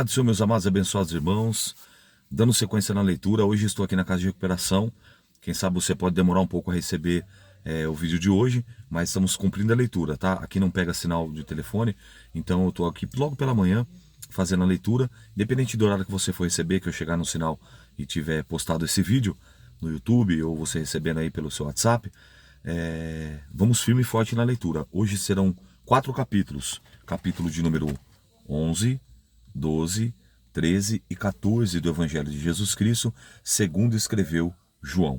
Senhor, meus amados e abençoados irmãos, dando sequência na leitura, hoje estou aqui na casa de recuperação. Quem sabe você pode demorar um pouco a receber o vídeo de hoje, mas estamos cumprindo a leitura, tá? Aqui não pega sinal de telefone, então eu estou aqui logo pela manhã fazendo a leitura. Independente do horário que você for receber, que eu chegar no sinal e tiver postado esse vídeo no YouTube ou você recebendo aí pelo seu WhatsApp, vamos firme e forte na leitura. Hoje serão 4 capítulos, capítulo de número 11, 12, 13 e 14 do Evangelho de Jesus Cristo, segundo escreveu João.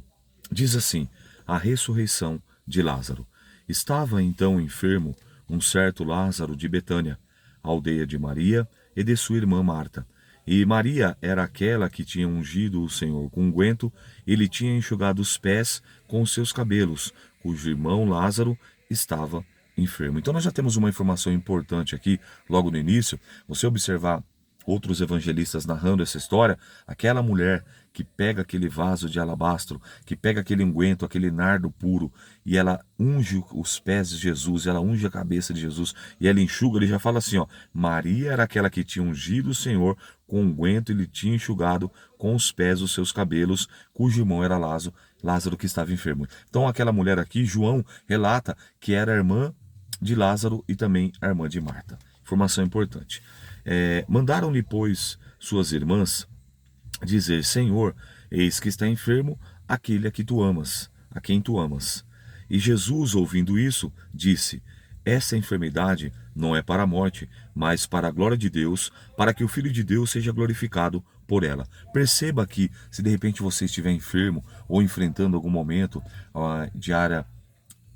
Diz assim: a ressurreição de Lázaro. Estava então enfermo um certo Lázaro de Betânia, aldeia de Maria e de sua irmã Marta. E Maria era aquela que tinha ungido o Senhor com unguento e lhe tinha enxugado os pés com os seus cabelos, cujo irmão Lázaro estava enfermo. Então nós já temos uma informação importante aqui, logo no início. Você observar outros evangelistas narrando essa história, aquela mulher que pega aquele vaso de alabastro, que pega aquele unguento, aquele nardo puro, e ela unge os pés de Jesus, ela unge a cabeça de Jesus, e ela enxuga, ele já fala assim, ó, Maria era aquela que tinha ungido o Senhor com unguento e lhe tinha enxugado com os pés os seus cabelos, cujo irmão era Lázaro que estava enfermo. Então aquela mulher aqui, João relata que era a irmã de Lázaro e também a irmã de Marta. Informação importante. Mandaram-lhe, pois, suas irmãs dizer: Senhor, eis que está enfermo aquele a que tu amas, a quem tu amas. E Jesus, ouvindo isso, disse: essa enfermidade não é para a morte, mas para a glória de Deus, para que o Filho de Deus seja glorificado por ela. Perceba que, se de repente você estiver enfermo ou enfrentando algum momento de área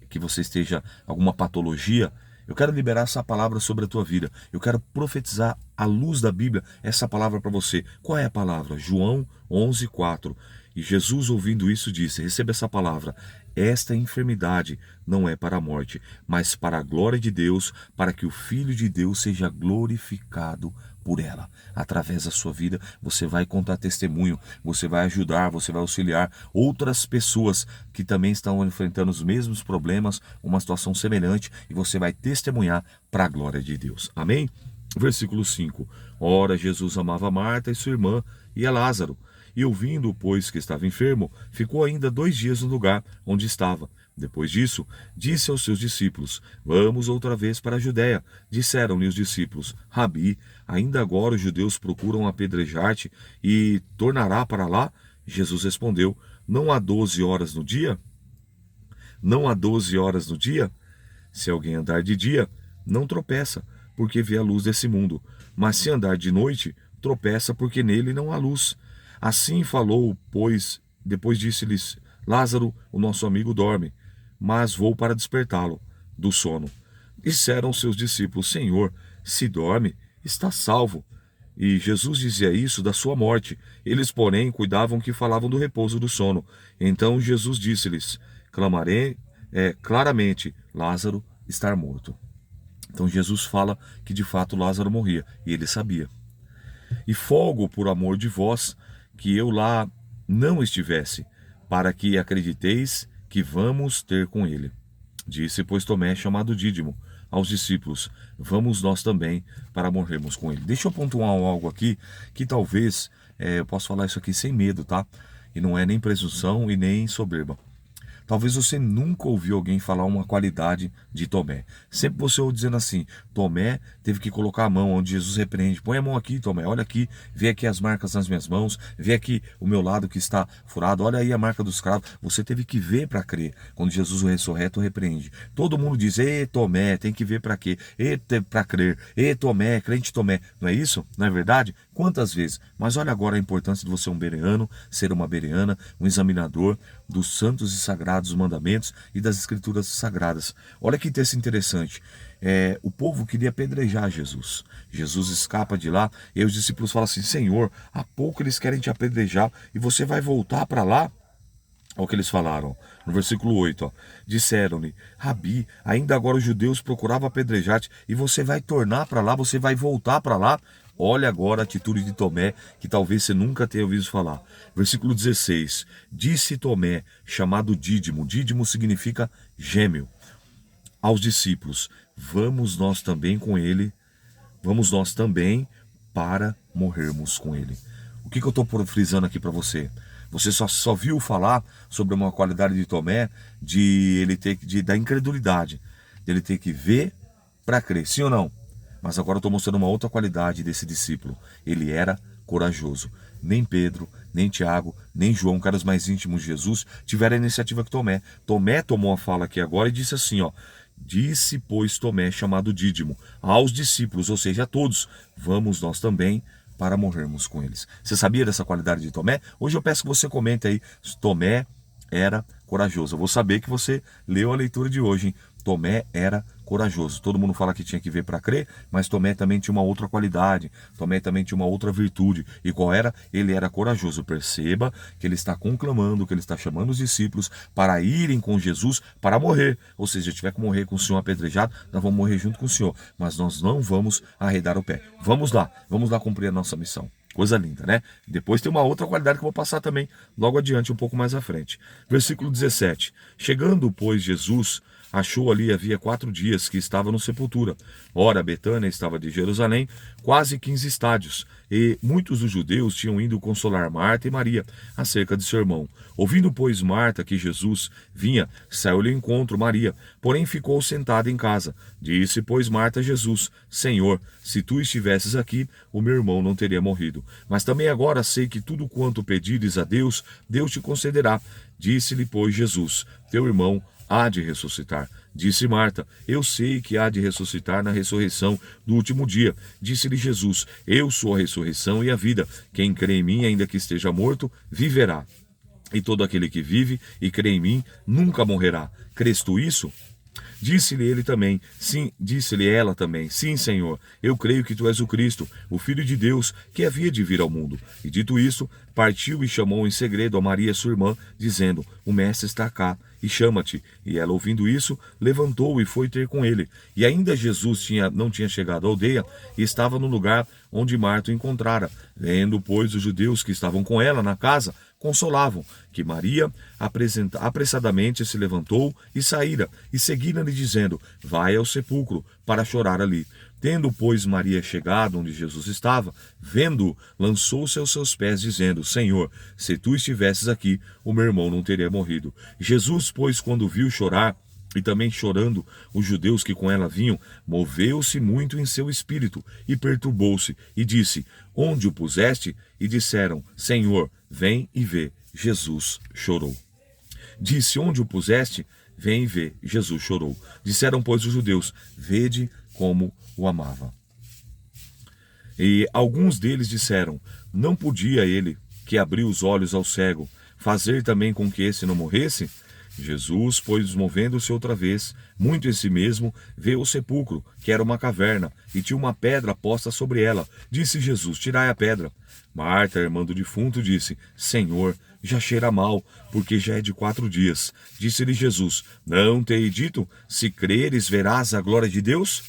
que você esteja alguma patologia, eu quero liberar essa palavra sobre a tua vida. Eu quero profetizar à luz da Bíblia essa palavra para você. Qual é a palavra? João 11:4. E Jesus, ouvindo isso, disse: receba essa palavra. Esta enfermidade não é para a morte, mas para a glória de Deus, para que o Filho de Deus seja glorificado por ela. Através da sua vida, você vai contar testemunho, você vai ajudar, você vai auxiliar outras pessoas que também estão enfrentando os mesmos problemas, uma situação semelhante, e você vai testemunhar para a glória de Deus. Amém? Versículo 5. Ora, Jesus amava Marta e sua irmã e a Lázaro. E ouvindo, pois, que estava enfermo, ficou ainda 2 dias no lugar onde estava. Depois disso, disse aos seus discípulos: vamos outra vez para a Judéia. Disseram-lhe os discípulos: Rabi, ainda agora os judeus procuram apedrejar-te e tornará para lá? Jesus respondeu: não há 12 horas no dia? Não há 12 horas no dia? Se alguém andar de dia, não tropeça, porque vê a luz desse mundo. Mas se andar de noite, tropeça, porque nele não há luz. Assim falou, pois, depois disse-lhes: Lázaro, o nosso amigo, dorme, mas vou para despertá-lo do sono. Disseram seus discípulos: Senhor, se dorme, está salvo. E Jesus dizia isso da sua morte. Eles, porém, cuidavam que falavam do repouso do sono. Então Jesus disse-lhes: clamarei claramente, Lázaro está morto. Então Jesus fala que de fato Lázaro morria, e ele sabia. E folgo por amor de vós, que eu lá não estivesse, para que acrediteis que vamos ter com ele. Disse, pois, Tomé, chamado Dídimo, aos discípulos: vamos nós também para morrermos com ele. Deixa eu pontuar algo aqui, que talvez eu possa falar isso aqui sem medo, tá? E não é nem presunção e nem soberba. Talvez você nunca ouviu alguém falar uma qualidade de Tomé. Sempre você ouve dizendo assim: Tomé teve que colocar a mão onde Jesus repreende. Põe a mão aqui, Tomé, olha aqui, vê aqui as marcas nas minhas mãos, vê aqui o meu lado que está furado, olha aí a marca dos cravos. Você teve que ver para crer. Quando Jesus o ressurreto repreende. Todo mundo diz: Ê, Tomé, tem que ver para quê? Ê, para crer. Ê, Tomé, crente Tomé. Não é isso? Não é verdade? Quantas vezes? Mas olha agora a importância de você ser um bereano, ser uma bereana, um examinador dos santos e sagrados mandamentos e das escrituras sagradas. Olha que texto interessante. O povo queria apedrejar Jesus. Jesus escapa de lá e os discípulos falam assim: Senhor, há pouco eles querem te apedrejar e você vai voltar para lá? Olha o que eles falaram, no versículo 8, ó. Disseram-lhe: Rabi, ainda agora os judeus procuravam apedrejar-te e você vai tornar para lá, você vai voltar para lá? Olha agora a atitude de Tomé, que talvez você nunca tenha ouvido falar. Versículo 16. Disse Tomé, chamado Dídimo. Dídimo significa gêmeo. Aos discípulos: vamos nós também com ele, vamos nós também para morrermos com ele. O que eu estou frisando aqui para você? Você só viu falar sobre uma qualidade de Tomé, da incredulidade, dele ter que ver para crer, sim ou não? Mas agora eu estou mostrando uma outra qualidade desse discípulo. Ele era corajoso. Nem Pedro, nem Tiago, nem João, caras mais íntimos de Jesus, tiveram a iniciativa que Tomé. Tomé tomou a fala aqui agora e disse assim, ó: disse, pois, Tomé, chamado Dídimo, aos discípulos, ou seja, a todos: vamos nós também para morrermos com eles. Você sabia dessa qualidade de Tomé? Hoje eu peço que você comente aí, Tomé era corajoso. Eu vou saber que você leu a leitura de hoje, hein? Tomé era corajoso. Todo mundo fala que tinha que ver para crer, mas Tomé também tinha uma outra qualidade. Tomé também tinha uma outra virtude. E qual era? Ele era corajoso. Perceba que ele está conclamando, que ele está chamando os discípulos para irem com Jesus para morrer. Ou seja, se tiver que morrer com o Senhor apedrejado, nós vamos morrer junto com o Senhor. Mas nós não vamos arredar o pé. Vamos lá cumprir a nossa missão. Coisa linda, né? Depois tem uma outra qualidade que eu vou passar também logo adiante, um pouco mais à frente. Versículo 17. Chegando, pois, Jesus achou ali havia 4 dias que estava no sepultura. Ora, Betânia estava de Jerusalém, quase 15 estádios, e muitos dos judeus tinham ido consolar Marta e Maria acerca de seu irmão. Ouvindo, pois, Marta que Jesus vinha, saiu-lhe ao encontro Maria, porém ficou sentada em casa. Disse, pois, Marta a Jesus: Senhor, se tu estivesses aqui, o meu irmão não teria morrido. Mas também agora sei que tudo quanto pedires a Deus, Deus te concederá. Disse-lhe, pois, Jesus: teu irmão há de ressuscitar. Disse Marta: eu sei que há de ressuscitar na ressurreição do último dia. Disse-lhe Jesus: eu sou a ressurreição e a vida. Quem crê em mim, ainda que esteja morto, viverá. E todo aquele que vive e crê em mim nunca morrerá. Crês tu isso? Disse-lhe ela também: sim, Senhor, eu creio que tu és o Cristo, o Filho de Deus, que havia de vir ao mundo. E dito isso, partiu e chamou em segredo a Maria, sua irmã, dizendo: o mestre está cá e chama-te. E ela, ouvindo isso, levantou e foi ter com ele. E ainda Jesus não tinha chegado à aldeia e estava no lugar onde Marta o encontrara. Vendo, pois, os judeus que estavam com ela na casa, consolavam, que Maria apressadamente se levantou e saíra, e seguiram-lhe dizendo: vai ao sepulcro para chorar ali. Tendo, pois, Maria chegado onde Jesus estava, vendo, lançou-se aos seus pés, dizendo: Senhor, se tu estivesses aqui, o meu irmão não teria morrido. Jesus, pois, quando viu chorar, e também chorando os judeus que com ela vinham, moveu-se muito em seu espírito, e perturbou-se, e disse: onde o puseste? E disseram: Senhor, vem e vê. Jesus chorou. Disse: onde o puseste? Vem e vê. Jesus chorou. Disseram, pois, os judeus: vede como o amava. E alguns deles disseram: não podia ele, que abriu os olhos ao cego, fazer também com que esse não morresse? Jesus, pois, movendo-se outra vez, muito em si mesmo, vê o sepulcro, que era uma caverna, e tinha uma pedra posta sobre ela. Disse Jesus: tirai a pedra. Marta, irmã do defunto, disse: Senhor, já cheira mal, porque já é de 4 dias. Disse-lhe Jesus: não te hei dito, se creres, verás a glória de Deus?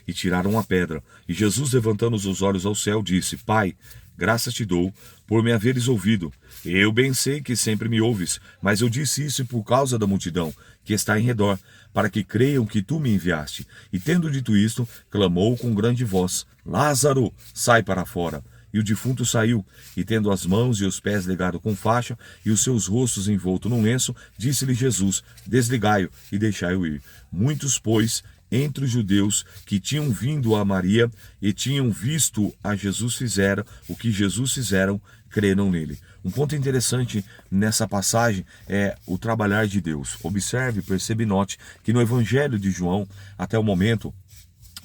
E tiraram a pedra. E Jesus, levantando os olhos ao céu, disse: Pai, graças te dou por me haveres ouvido. Eu bem sei que sempre me ouves, mas eu disse isso por causa da multidão que está em redor, para que creiam que tu me enviaste. E tendo dito isto, clamou com grande voz: Lázaro, sai para fora. E o defunto saiu, e tendo as mãos e os pés ligados com faixa, e os seus rostos envoltos num lenço, disse-lhe Jesus: desligai-o e deixai-o ir. Muitos, pois, entre os judeus que tinham vindo a Maria e tinham visto a Jesus fizeram o que Jesus fizeram, creram nele. Um ponto interessante nessa passagem é o trabalhar de Deus. Observe, perceba e note que no Evangelho de João, até o momento,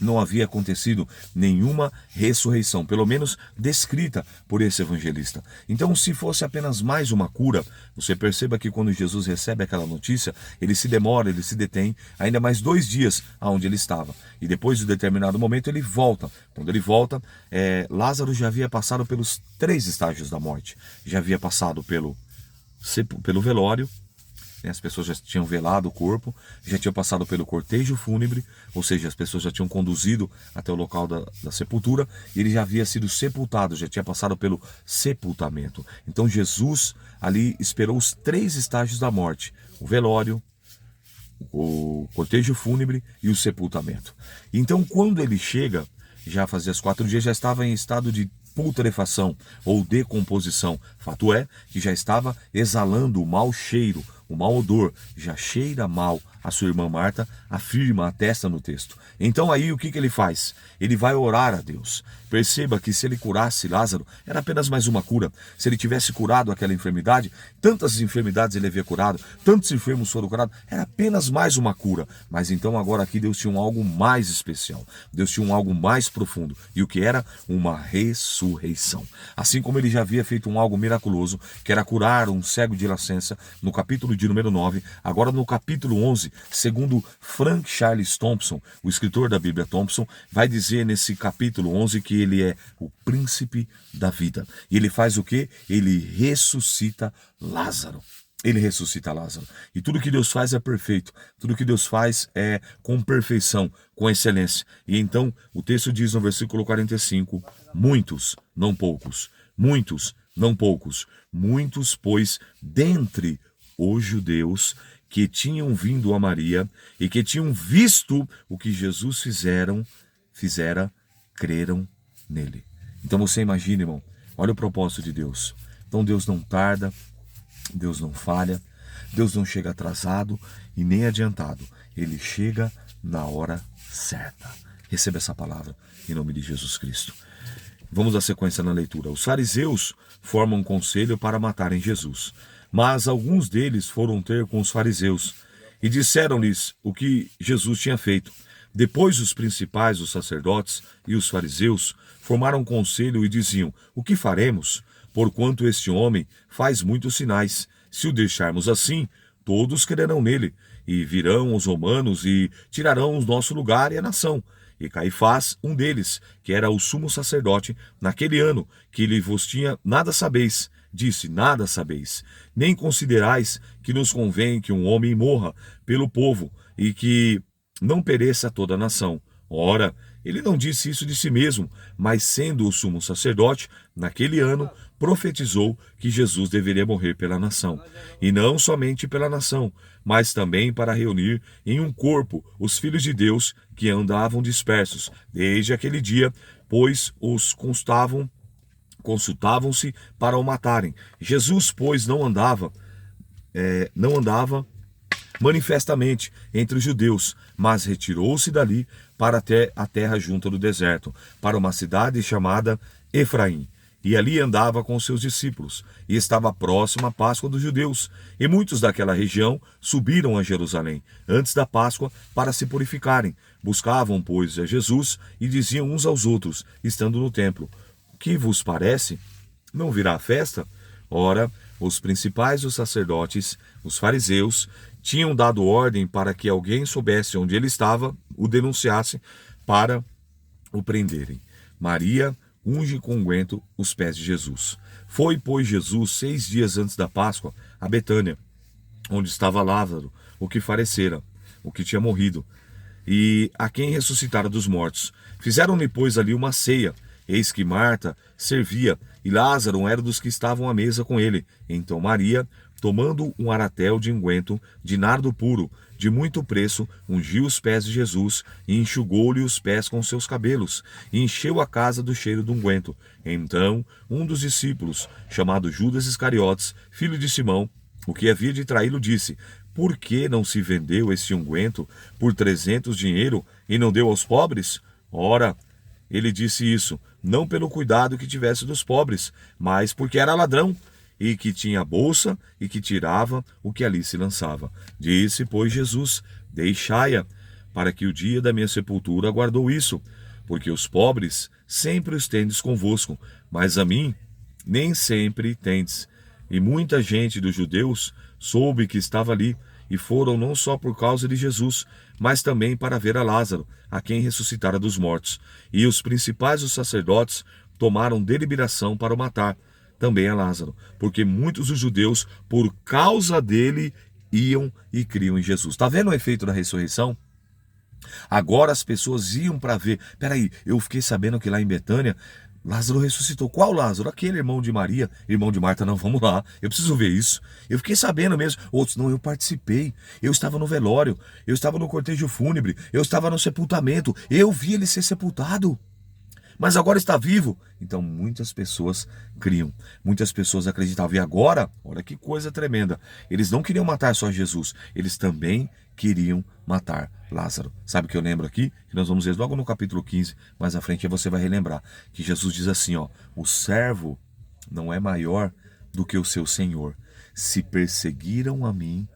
não havia acontecido nenhuma ressurreição, pelo menos descrita por esse evangelista. Então, se fosse apenas mais uma cura, você perceba que quando Jesus recebe aquela notícia, ele se demora, ele se detém ainda mais 2 dias aonde ele estava. E depois de determinado momento ele volta. Quando ele volta, Lázaro já havia passado pelos 3 estágios da morte. Já havia passado pelo velório, as pessoas já tinham velado o corpo, já tinham passado pelo cortejo fúnebre, ou seja, as pessoas já tinham conduzido até o local da sepultura, e ele já havia sido sepultado, já tinha passado pelo sepultamento. Então Jesus ali esperou os 3 estágios da morte: o velório, o cortejo fúnebre e o sepultamento. Então quando ele chega, já fazia os 4 dias, já estava em estado de putrefação ou decomposição. Fato é que já estava exalando o mau cheiro, o mau odor, já cheira mal. A sua irmã Marta afirma, atesta no texto. Então aí o que ele faz? Ele vai orar a Deus. Perceba que se ele curasse Lázaro, era apenas mais uma cura. Se ele tivesse curado aquela enfermidade, tantas enfermidades ele havia curado, tantos enfermos foram curados, era apenas mais uma cura. Mas então agora aqui Deus tinha um algo mais especial. Deus tinha um algo mais profundo. E o que era? Uma ressurreição. Assim como ele já havia feito um algo miraculoso, que era curar um cego de nascença, no capítulo de número 9, agora no capítulo 11, segundo Frank Charles Thompson, o escritor da Bíblia Thompson, vai dizer nesse capítulo 11 que ele é o príncipe da vida. E ele faz o quê? Ele ressuscita Lázaro. Ele ressuscita Lázaro. E tudo que Deus faz é perfeito. Tudo que Deus faz é com perfeição, com excelência. E então o texto diz no versículo 45, muitos, não poucos, muitos, não poucos, muitos, pois, dentre os judeus que tinham vindo a Maria e que tinham visto o que Jesus fizera, creram nele. Então você imagina, irmão, olha o propósito de Deus. Então Deus não tarda, Deus não falha, Deus não chega atrasado e nem adiantado. Ele chega na hora certa. Receba essa palavra em nome de Jesus Cristo. Vamos à sequência na leitura. Os fariseus formam um conselho para matarem Jesus. Mas alguns deles foram ter com os fariseus e disseram-lhes o que Jesus tinha feito. Depois os principais, os sacerdotes e os fariseus formaram um conselho e diziam, o que faremos? Porquanto este homem faz muitos sinais. Se o deixarmos assim, todos crerão nele, e virão os romanos e tirarão o nosso lugar e a nação. E Caifás, um deles, que era o sumo sacerdote, naquele ano que ele vos tinha, nada sabeis, disse, nada sabeis, nem considerais que nos convém que um homem morra pelo povo, e que não pereça toda a nação. Ora, ele não disse isso de si mesmo, mas sendo o sumo sacerdote, naquele ano, profetizou que Jesus deveria morrer pela nação. E não somente pela nação, mas também para reunir em um corpo os filhos de Deus que andavam dispersos, desde aquele dia, pois os consultavam-se para o matarem. Jesus, pois, não andava manifestamente entre os judeus, mas retirou-se dali para até a terra junto do deserto, para uma cidade chamada Efraim. E ali andava com seus discípulos, e estava próxima a Páscoa dos judeus. E muitos daquela região subiram a Jerusalém, antes da Páscoa, para se purificarem. Buscavam, pois, a Jesus, e diziam uns aos outros, estando no templo, o que vos parece? Não virá a festa? Ora, os principais os sacerdotes, os fariseus, tinham dado ordem para que alguém soubesse onde ele estava, o denunciasse, para o prenderem. Maria unge com unguento os pés de Jesus. Foi, pois, Jesus 6 dias antes da Páscoa a Betânia, onde estava Lázaro, o que falecera, o que tinha morrido, e a quem ressuscitara dos mortos. Fizeram-lhe, pois, ali uma ceia. Eis que Marta servia, e Lázaro era dos que estavam à mesa com ele. Então Maria, tomando um aratel de unguento de nardo puro, de muito preço, ungiu os pés de Jesus e enxugou-lhe os pés com seus cabelos, e encheu a casa do cheiro do unguento. Então um dos discípulos, chamado Judas Iscariotes, filho de Simão, o que havia de traí-lo, disse, por que não se vendeu esse unguento por 300 dinheiro e não deu aos pobres? Ora, ele disse isso, não pelo cuidado que tivesse dos pobres, mas porque era ladrão, e que tinha bolsa e que tirava o que ali se lançava. Disse, pois, Jesus, deixai-a, para que o dia da minha sepultura aguardou isso, porque os pobres sempre os tendes convosco, mas a mim nem sempre tendes. E muita gente dos judeus soube que estava ali, e foram não só por causa de Jesus, mas também para ver a Lázaro, a quem ressuscitara dos mortos. E os principais dos sacerdotes tomaram deliberação para o matar, também a Lázaro, porque muitos dos judeus, por causa dele, iam e criam em Jesus. Está vendo o efeito da ressurreição? Agora as pessoas iam para ver. Peraí, eu fiquei sabendo que lá em Betânia, Lázaro ressuscitou. Qual Lázaro? Aquele irmão de Maria, irmão de Marta. Não, vamos lá, eu preciso ver isso. Eu fiquei sabendo mesmo. Outros, não, eu participei. Eu estava no velório, eu estava no cortejo fúnebre, eu estava no sepultamento. Eu vi ele ser sepultado. mas agora está vivo. Então muitas pessoas criam, muitas pessoas acreditavam. E agora, olha que coisa tremenda, eles não queriam matar só Jesus, eles também queriam matar Lázaro. Sabe o que eu lembro aqui? Que nós vamos ver logo no capítulo 15, mais à frente você vai relembrar, que Jesus diz assim, ó, o servo não é maior do que o seu senhor. Se perseguiram a mim,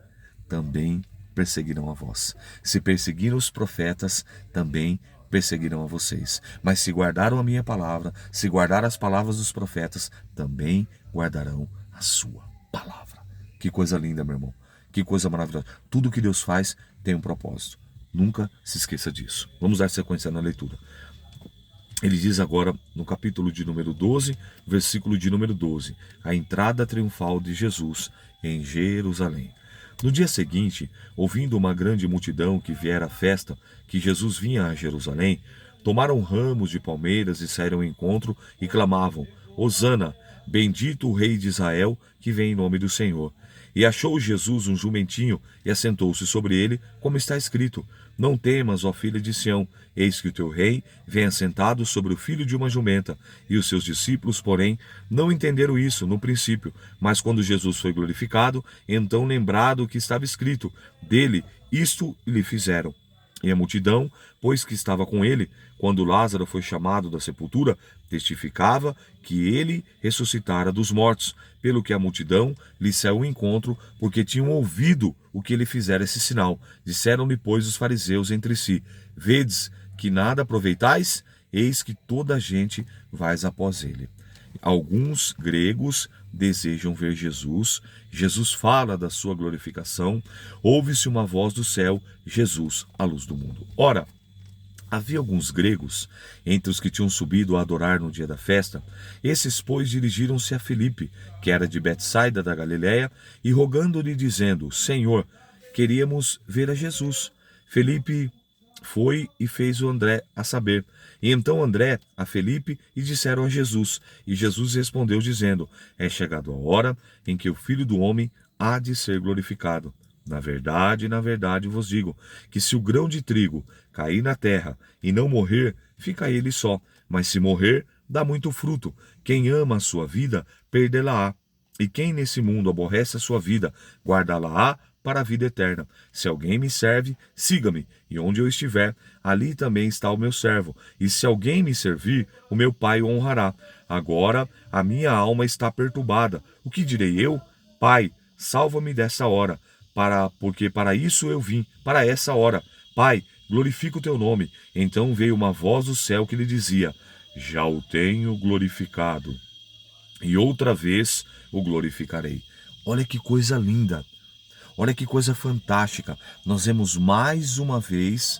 também perseguirão a vós. Se perseguiram os profetas, também perseguirão a vocês. Mas se guardaram a minha palavra, se guardaram as palavras dos profetas, também guardarão a sua palavra. Que coisa linda, meu irmão. Que coisa maravilhosa. Tudo que Deus faz tem um propósito. Nunca se esqueça disso. Vamos dar sequência na leitura. Ele diz agora no capítulo de número 12, versículo de número 12, a entrada triunfal de Jesus em Jerusalém. No dia seguinte, ouvindo uma grande multidão que viera à festa, que Jesus vinha a Jerusalém, tomaram ramos de palmeiras e saíram ao encontro e clamavam, Hosana, bendito o rei de Israel, que vem em nome do Senhor. E achou Jesus um jumentinho e assentou-se sobre ele, como está escrito, não temas, ó filha de Sião, eis que o teu rei vem assentado sobre o filho de uma jumenta. E os seus discípulos, porém, não entenderam isso no princípio, mas quando Jesus foi glorificado, então lembrado o que estava escrito, dele isto lhe fizeram. E a multidão, pois que estava com ele, quando Lázaro foi chamado da sepultura, testificava que ele ressuscitara dos mortos, pelo que a multidão lhe saiu ao encontro, porque tinham ouvido o que ele fizera esse sinal. Disseram-lhe, pois, os fariseus entre si, vedes que nada aproveitais? Eis que toda a gente vais após ele. Alguns gregos desejam ver Jesus. Jesus fala da sua glorificação. Ouve-se uma voz do céu, Jesus, a luz do mundo. Ora, havia alguns gregos, entre os que tinham subido a adorar no dia da festa. Esses, pois, dirigiram-se a Filipe, que era de Betsaida da Galiléia, e rogando-lhe, dizendo, Senhor, queríamos ver a Jesus. Filipe foi e fez o André a saber. E então André a Filipe e disseram a Jesus. E Jesus respondeu dizendo, é chegado a hora em que o Filho do Homem há de ser glorificado. Na verdade vos digo, que se o grão de trigo cair na terra e não morrer, fica ele só. Mas se morrer, dá muito fruto. Quem ama a sua vida, perdê-la-á. E quem nesse mundo aborrece a sua vida, guardá-la-á para a vida eterna. Se alguém me serve, siga-me, e onde eu estiver, ali também está o meu servo. E se alguém me servir, o meu Pai o honrará. Agora a minha alma está perturbada. O que direi eu? Pai, salva-me dessa hora, porque para isso eu vim, para essa hora. Pai, glorifica o teu nome. Então veio uma voz do céu que lhe dizia, já o tenho glorificado, e outra vez o glorificarei. Olha que coisa linda. Olha que coisa fantástica. Nós vemos mais uma vez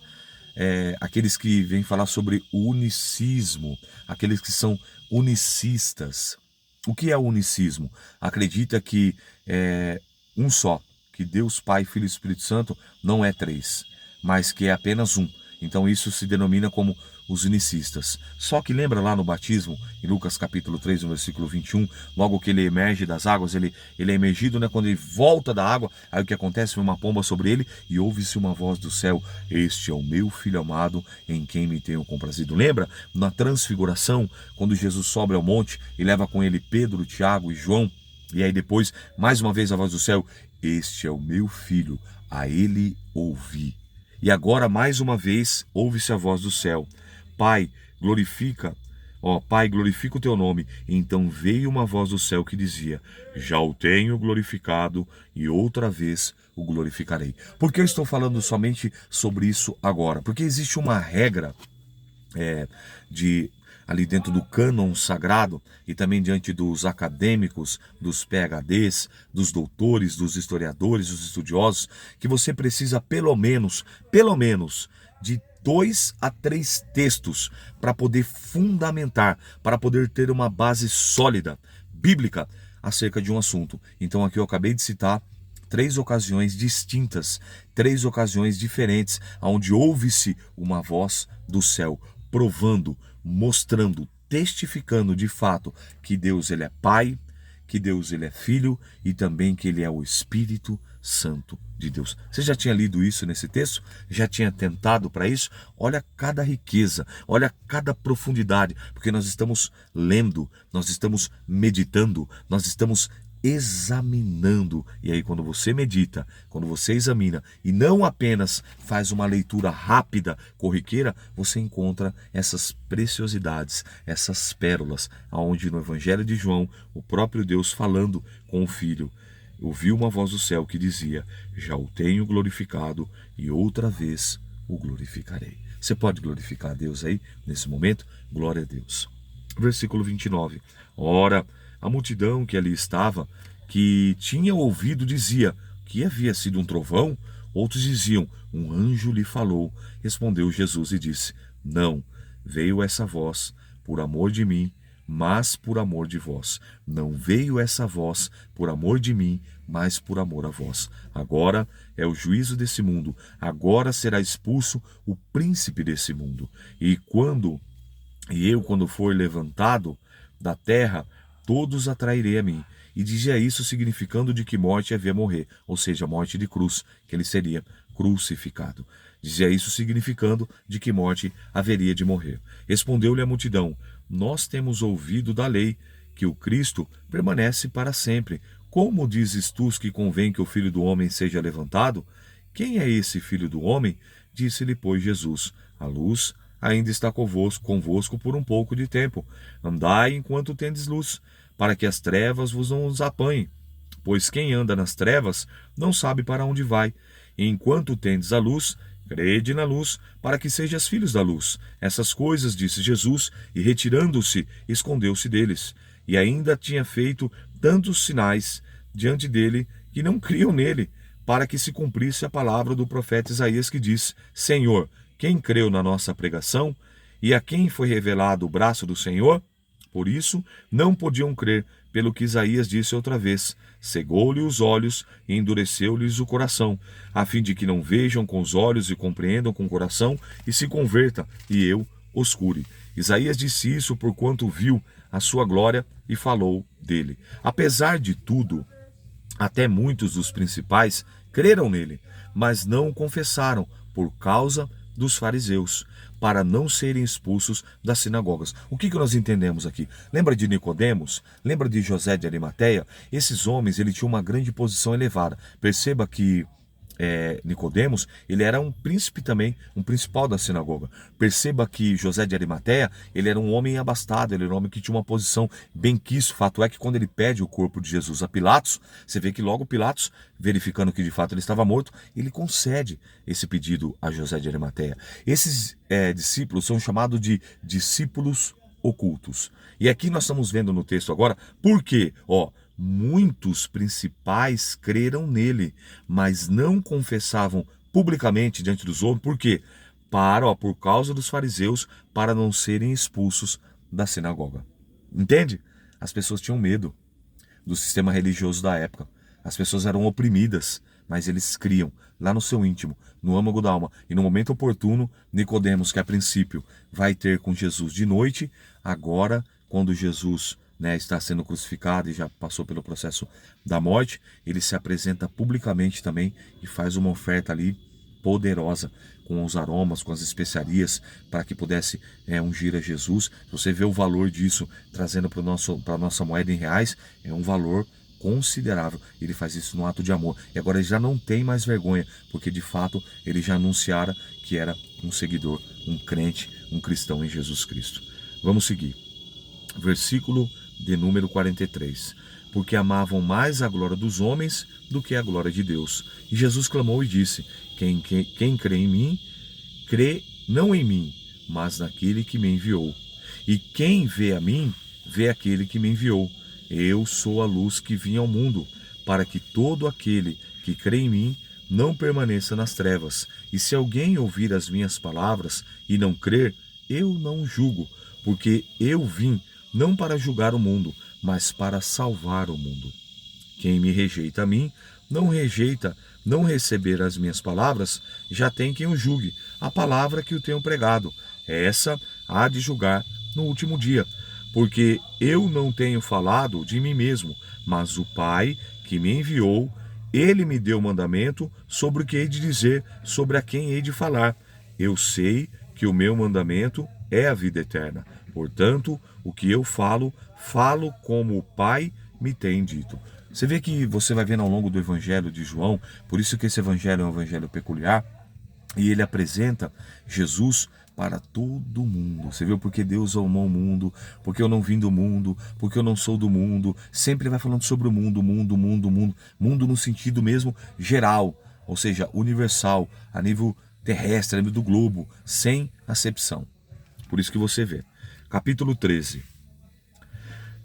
aqueles que vêm falar sobre o unicismo, aqueles que são unicistas. O que é o unicismo? Acredita que é um só, que Deus Pai, Filho e Espírito Santo não é três, mas que é apenas um. Então isso se denomina como os unicistas. Só que lembra lá no batismo, em Lucas capítulo 3, no versículo 21, logo que ele emerge das águas, ele é emergido, né? Quando ele volta da água, aí o que acontece? Vem uma pomba sobre ele e ouve-se uma voz do céu, este é o meu Filho amado, em quem me tenho comprazido. Lembra? Na transfiguração, quando Jesus sobe ao monte e leva com ele Pedro, Tiago e João, e aí depois, mais uma vez a voz do céu, este é o meu Filho, a ele ouvi. E agora, mais uma vez, ouve-se a voz do céu. Pai, glorifica o teu nome. Então veio uma voz do céu que dizia, já o tenho glorificado e outra vez o glorificarei. Por que eu estou falando somente sobre isso agora? Porque existe uma regra ali dentro do cânon sagrado e também diante dos acadêmicos, dos PhDs, dos doutores, dos historiadores, dos estudiosos, que você precisa pelo menos, de 2 a 3 textos para poder fundamentar, para poder ter uma base sólida, bíblica, acerca de um assunto. Então aqui eu acabei de citar 3 ocasiões distintas, 3 ocasiões diferentes, onde ouve-se uma voz do céu, provando, mostrando, testificando de fato que Deus ele é Pai, que Deus ele é Filho e também que ele é o Espírito Santo de Deus. Você já tinha lido isso nesse texto? Já tinha tentado para isso? Olha cada riqueza, olha cada profundidade, porque nós estamos lendo, nós estamos meditando, nós estamos examinando. E aí quando você medita, quando você examina e não apenas faz uma leitura rápida, corriqueira, você encontra essas preciosidades, essas pérolas, aonde no Evangelho de João, o próprio Deus falando com o Filho, ouviu uma voz do céu que dizia: já o tenho glorificado e outra vez o glorificarei. Você pode glorificar a Deus aí nesse momento? Glória a Deus. Versículo 29. Ora, a multidão que ali estava, que tinha ouvido, dizia que havia sido um trovão. Outros diziam: um anjo lhe falou. Respondeu Jesus e disse: não, veio essa voz por amor de mim, mas por amor de vós. Não veio essa voz por amor de mim, mas por amor a vós. Agora é o juízo desse mundo. Agora será expulso o príncipe desse mundo. E eu, quando for levantado da terra, todos atrairei a mim. E dizia isso significando de que morte havia morrer, ou seja, morte de cruz, que ele seria crucificado. Dizia isso significando de que morte haveria de morrer. Respondeu-lhe a multidão: nós temos ouvido da lei que o Cristo permanece para sempre. Como dizes tu que convém que o Filho do Homem seja levantado? Quem é esse Filho do Homem? Disse-lhe, pois, Jesus: a luz ainda está convosco por um pouco de tempo. Andai enquanto tendes luz, para que as trevas vos não os apanhem. Pois quem anda nas trevas não sabe para onde vai. E enquanto tendes a luz, crede na luz, para que sejas filhos da luz. Essas coisas disse Jesus, e retirando-se, escondeu-se deles. E ainda tinha feito tantos sinais diante dele, que não criam nele, para que se cumprisse a palavra do profeta Isaías, que diz: Senhor, quem creu na nossa pregação? E a quem foi revelado o braço do Senhor? Por isso, não podiam crer, pelo que Isaías disse outra vez: cegou-lhe os olhos e endureceu-lhes o coração, a fim de que não vejam com os olhos e compreendam com o coração e se converta, e eu os cure. Isaías disse isso porquanto viu a sua glória e falou dele. Apesar de tudo, até muitos dos principais creram nele, mas não o confessaram por causa dos fariseus, para não serem expulsos das sinagogas. O que nós entendemos aqui? Lembra de Nicodemos? Lembra de José de Arimateia? Esses homens, ele tinha uma grande posição elevada. Perceba que Nicodemos, ele era um príncipe também, um principal da sinagoga. Perceba que José de Arimateia, ele era um homem abastado, ele era um homem que tinha uma posição benquisto. Fato é que quando ele pede o corpo de Jesus a Pilatos, você vê que logo Pilatos, verificando que de fato ele estava morto, ele concede esse pedido a José de Arimateia. Esses discípulos são chamados de discípulos ocultos. E aqui nós estamos vendo no texto agora, por quê? Muitos principais creram nele, mas não confessavam publicamente diante dos outros. Por quê? Por causa dos fariseus, para não serem expulsos da sinagoga. Entende? As pessoas tinham medo do sistema religioso da época. As pessoas eram oprimidas, mas eles criam lá no seu íntimo, no âmago da alma. E no momento oportuno, Nicodemos, que a princípio vai ter com Jesus de noite, agora, quando Jesus está sendo crucificado e já passou pelo processo da morte, ele se apresenta publicamente também e faz uma oferta ali poderosa, com os aromas, com as especiarias, para que pudesse ungir a Jesus. Você vê o valor disso, trazendo para a nossa moeda em reais, é um valor considerável. Ele faz isso no ato de amor. E agora ele já não tem mais vergonha, porque de fato ele já anunciara que era um seguidor, um crente, um cristão em Jesus Cristo. Vamos seguir. Versículo de número 43. Porque amavam mais a glória dos homens do que a glória de Deus. E Jesus clamou e disse: quem crê em mim, crê não em mim, mas naquele que me enviou. E quem vê a mim, vê aquele que me enviou. Eu sou a luz que vim ao mundo, para que todo aquele que crê em mim não permaneça nas trevas. E se alguém ouvir as minhas palavras e não crer, eu não julgo, porque eu vim não para julgar o mundo, mas para salvar o mundo. Quem me rejeita a mim, não receber as minhas palavras, já tem quem o julgue, a palavra que eu tenho pregado. Essa há de julgar no último dia. porque eu não tenho falado de mim mesmo, mas o Pai que me enviou, ele me deu mandamento sobre o que hei de dizer, sobre a quem hei de falar. Eu sei que o meu mandamento é a vida eterna. Portanto, o que eu falo, falo como o Pai me tem dito. Você vê que você vai vendo ao longo do Evangelho de João, por isso que esse Evangelho é um Evangelho peculiar, e ele apresenta Jesus para todo mundo. Você viu? Porque Deus amou o mundo, porque eu não vim do mundo, porque eu não sou do mundo. Sempre vai falando sobre o mundo, mundo, mundo, mundo. Mundo no sentido mesmo geral, ou seja, universal, a nível terrestre, a nível do globo, sem acepção. Por isso que você vê. Capítulo 13.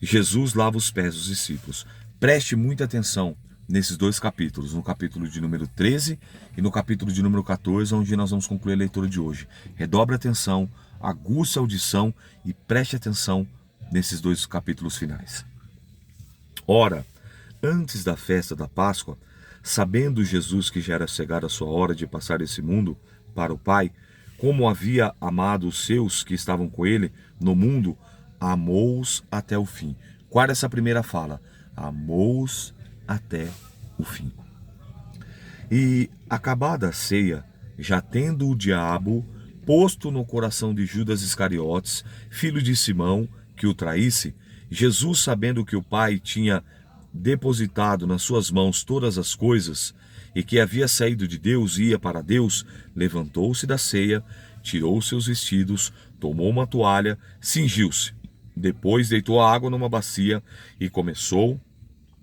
Jesus lava os pés dos discípulos. Preste muita atenção nesses dois capítulos, no capítulo de número 13 e no capítulo de número 14, onde nós vamos concluir a leitura de hoje. Redobre a atenção, aguça a audição e preste atenção nesses dois capítulos finais. Ora, antes da festa da Páscoa, sabendo Jesus que já era chegada a sua hora de passar esse mundo para o Pai, como havia amado os seus que estavam com ele no mundo, amou-os até o fim. Guarda essa primeira fala, amou-os até o fim. E acabada a ceia, já tendo o diabo posto no coração de Judas Iscariotes, filho de Simão, que o traísse, Jesus, sabendo que o Pai tinha depositado nas suas mãos todas as coisas, e que havia saído de Deus e ia para Deus, levantou-se da ceia, tirou seus vestidos, tomou uma toalha, cingiu-se. Depois deitou a água numa bacia e começou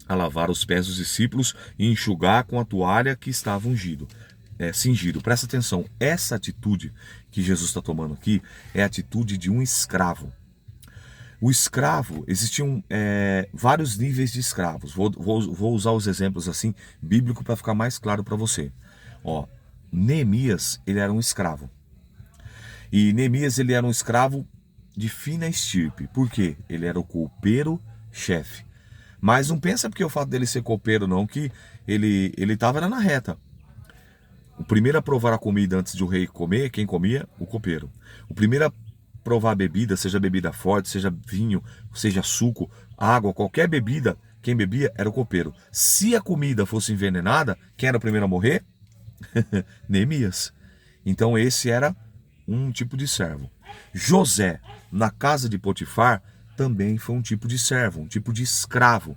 a lavar os pés dos discípulos e enxugar com a toalha que estava cingido. Presta atenção, essa atitude que Jesus está tomando aqui é a atitude de um escravo. O escravo, existiam vários níveis de escravos. Vou usar os exemplos assim, bíblico, para ficar mais claro para você. Neemias, ele era um escravo. E Neemias, ele era um escravo de fina estirpe. Por quê? Ele era o copeiro-chefe. Mas não pensa porque o fato dele ser copeiro não, que ele estava na reta. O primeiro a provar a comida antes de o rei comer, quem comia? O copeiro. O primeiro a provar a bebida, seja bebida forte, seja vinho, seja suco, água, qualquer bebida, quem bebia era o copeiro. Se a comida fosse envenenada, quem era o primeiro a morrer? Neemias. Então esse era um tipo de servo. José, na casa de Potifar, também foi um tipo de servo, um tipo de escravo.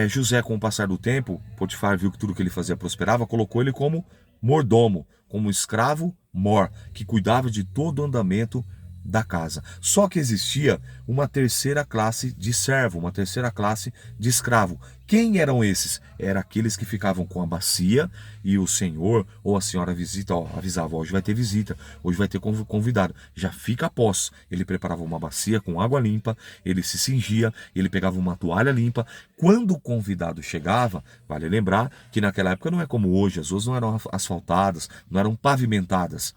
José, com o passar do tempo, Potifar viu que tudo que ele fazia prosperava, colocou ele como mordomo, como escravo mor, que cuidava de todo o andamento da casa. Só que existia uma terceira classe de servo, uma terceira classe de escravo. Quem eram esses? Eram aqueles que ficavam com a bacia e o senhor ou a senhora avisava, hoje vai ter visita, hoje vai ter convidado. Já fica a pós. Ele preparava uma bacia com água limpa, ele se cingia, ele pegava uma toalha limpa. Quando o convidado chegava, vale lembrar que naquela época não é como hoje, as ruas não eram asfaltadas, não eram pavimentadas.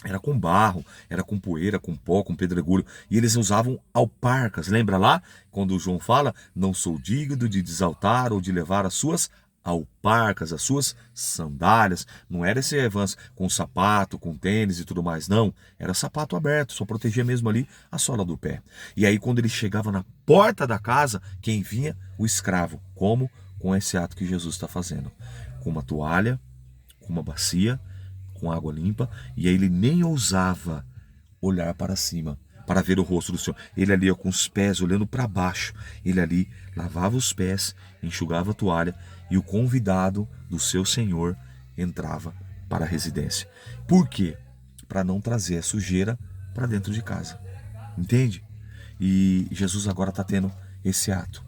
Era com barro, era com poeira, com pó, com pedregulho. E eles usavam alparcas. Lembra lá? Quando o João fala, não sou digno de desaltar ou de levar as suas alparcas, as suas sandálias. Não era esse avanço com sapato, com tênis e tudo mais, não. Era sapato aberto, só protegia mesmo ali a sola do pé. E aí quando ele chegava na porta da casa, quem vinha? O escravo. Como? Com esse ato que Jesus está fazendo. Com uma toalha, com uma bacia, com água limpa, e aí ele nem ousava olhar para cima para ver o rosto do Senhor. Ele ali com os pés olhando para baixo, ele ali lavava os pés, enxugava a toalha, e o convidado do seu Senhor entrava para a residência. Por quê? Para não trazer a sujeira para dentro de casa. Entende? E Jesus agora está tendo esse ato,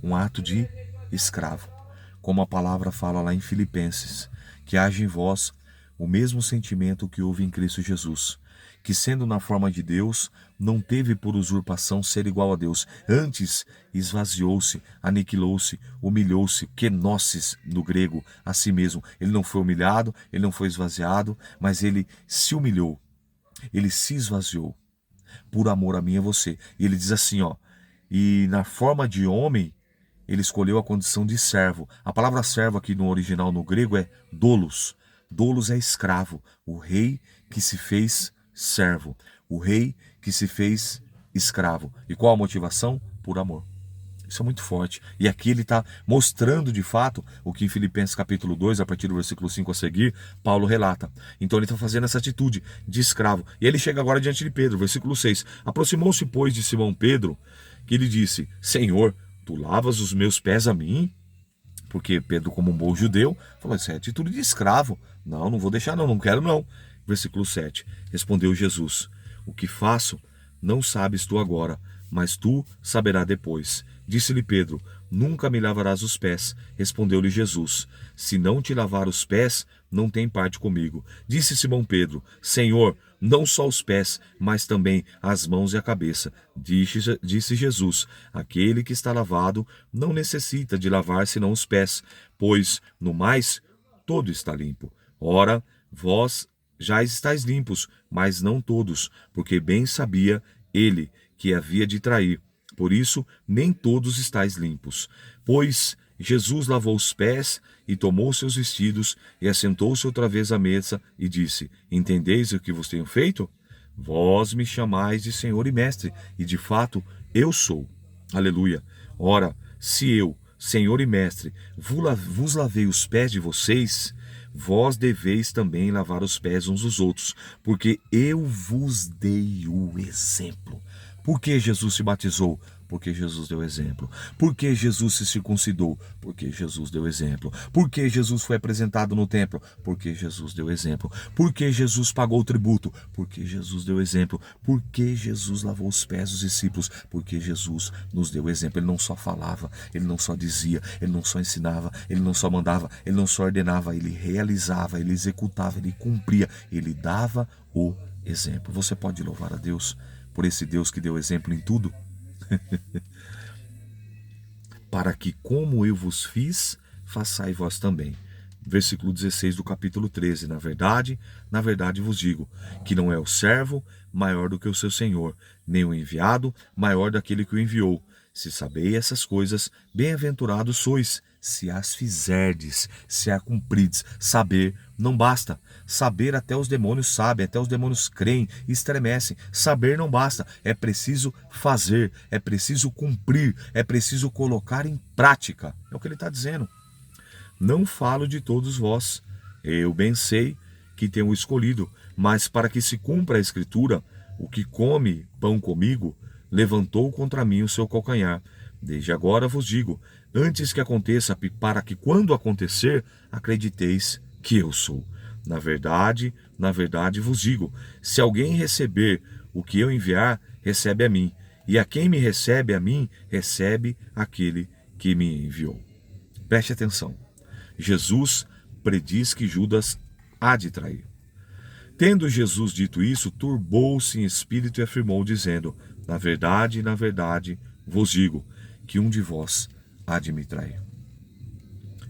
um ato de escravo, como a palavra fala lá em Filipenses, que haja em vós o mesmo sentimento que houve em Cristo Jesus, que sendo na forma de Deus, não teve por usurpação ser igual a Deus, antes esvaziou-se, aniquilou-se, humilhou-se, kenosis no grego, a si mesmo. Ele não foi humilhado, ele não foi esvaziado, mas ele se humilhou, ele se esvaziou, por amor a mim e a você. E ele diz assim, e na forma de homem, ele escolheu a condição de servo. A palavra servo aqui no original, no grego, é doulos. Doulos é escravo, o rei que se fez servo, o rei que se fez escravo. E qual a motivação? Por amor. Isso é muito forte. E aqui ele está mostrando de fato o que em Filipenses capítulo 2, a partir do versículo 5 a seguir, Paulo relata. Então ele está fazendo essa atitude de escravo. E ele chega agora diante de Pedro, versículo 6. Aproximou-se, pois, de Simão Pedro, que lhe disse: Senhor, tu lavas os meus pés a mim? Porque Pedro, como um bom judeu, falou: isso é atitude de escravo. Não, não vou deixar não quero não. Versículo 7. Respondeu Jesus: o que faço não sabes tu agora, mas tu saberás depois. Disse-lhe Pedro: nunca me lavarás os pés. Respondeu-lhe Jesus: se não te lavar os pés, não tem parte comigo. Disse Simão Pedro: Senhor, não só os pés, mas também as mãos e a cabeça. Disse Jesus: aquele que está lavado não necessita de lavar senão os pés, pois, no mais, todo está limpo. Ora, vós já estáis limpos, mas não todos, porque bem sabia ele que havia de trair. Por isso, nem todos estáis limpos. Pois Jesus lavou os pés e tomou seus vestidos e assentou-se outra vez à mesa e disse: entendeis o que vos tenho feito? Vós me chamais de Senhor e Mestre, e de fato eu sou. Aleluia. Ora, se eu, Senhor e Mestre, vos lavei os pés de vocês, vós deveis também lavar os pés uns dos outros, porque eu vos dei o exemplo. Por que Jesus se batizou? Porque Jesus deu exemplo. Por que Jesus se circuncidou? Porque Jesus deu exemplo. Por que Jesus foi apresentado no templo? Porque Jesus deu exemplo. Por que Jesus pagou o tributo? Porque Jesus deu exemplo. Por que Jesus lavou os pés dos discípulos? Porque Jesus nos deu exemplo. Ele não só falava, ele não só dizia, ele não só ensinava, ele não só mandava, ele não só ordenava, ele realizava, ele executava, ele cumpria, ele dava o exemplo. Você pode louvar a Deus por esse Deus que deu exemplo em tudo? Para que, como eu vos fiz, façai vós também. Versículo 16 do capítulo 13. Na verdade vos digo, que não é o servo maior do que o seu senhor, nem o enviado maior daquele que o enviou. Se sabeis essas coisas, bem-aventurados sois, se as fizerdes, se as cumprides. Saber não basta. Saber até os demônios sabem, até os demônios creem e estremecem. Saber não basta. É preciso fazer, é preciso cumprir, é preciso colocar em prática. É o que ele está dizendo. Não falo de todos vós. Eu bem sei que tenho escolhido, mas para que se cumpra a Escritura, o que come pão comigo, levantou contra mim o seu calcanhar. Desde agora vos digo, antes que aconteça, para que quando acontecer, acrediteis que eu sou. Na verdade vos digo, se alguém receber o que eu enviar, recebe a mim. E a quem me recebe a mim, recebe aquele que me enviou. Preste atenção. Jesus prediz que Judas há de trair. Tendo Jesus dito isso, turbou-se em espírito e afirmou, dizendo: na verdade vos digo, que um de vós há de me trair.